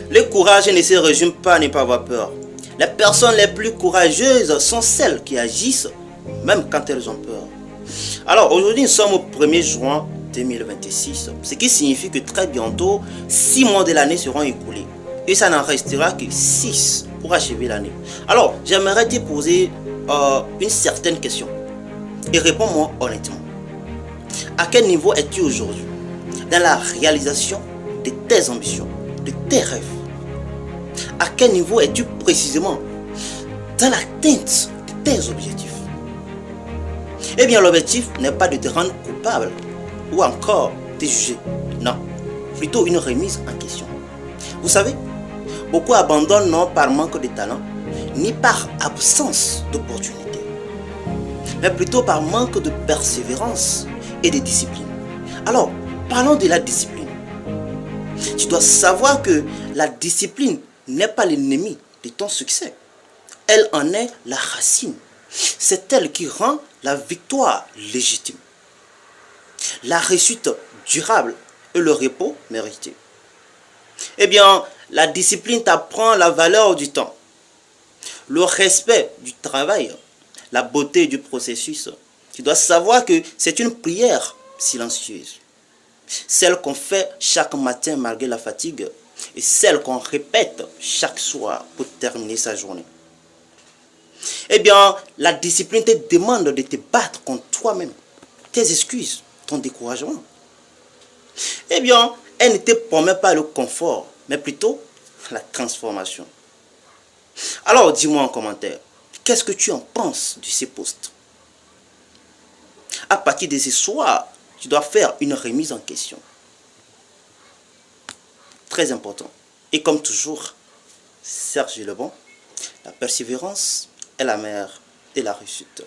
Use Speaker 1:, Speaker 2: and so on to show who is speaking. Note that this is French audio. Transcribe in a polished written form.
Speaker 1: Le courage ne se résume pas à ne pas avoir peur. Les personnes les plus courageuses sont celles qui agissent même quand elles ont peur. Alors aujourd'hui nous sommes au 1er juin 2026, ce qui signifie que très bientôt 6 mois de l'année seront écoulés. Et ça n'en restera que 6 pour achever l'année. Alors j'aimerais te poser une certaine question. Et réponds-moi honnêtement. À quel niveau es-tu aujourd'hui dans la réalisation de tes ambitions, de tes rêves? À quel niveau es-tu précisément dans l'atteinte de tes objectifs? Eh bien, l'objectif n'est pas de te rendre coupable ou encore te juger. Non, plutôt une remise en question. Vous savez, beaucoup abandonnent non par manque de talent, ni par absence d'opportunité, mais plutôt par manque de persévérance et de discipline. Alors, parlons de la discipline. Tu dois savoir que la discipline n'est pas l'ennemi de ton succès. Elle en est la racine. C'est elle qui rend la victoire légitime, la réussite durable et le repos mérité. Eh bien, la discipline t'apprend la valeur du temps, le respect du travail, la beauté du processus. Tu dois savoir que c'est une prière silencieuse, celle qu'on fait chaque matin malgré la fatigue et celle qu'on répète chaque soir pour terminer sa journée. Eh bien, la discipline te demande de te battre contre toi-même, tes excuses, ton découragement. Eh bien, elle ne te promet pas le confort, mais plutôt la transformation. Alors, dis-moi en commentaire, qu'est-ce que tu en penses de ces posts? À partir de ce soir, tu dois faire une remise en question. Très important. Et comme toujours, Serge Lebon, la persévérance est la mère de la réussite.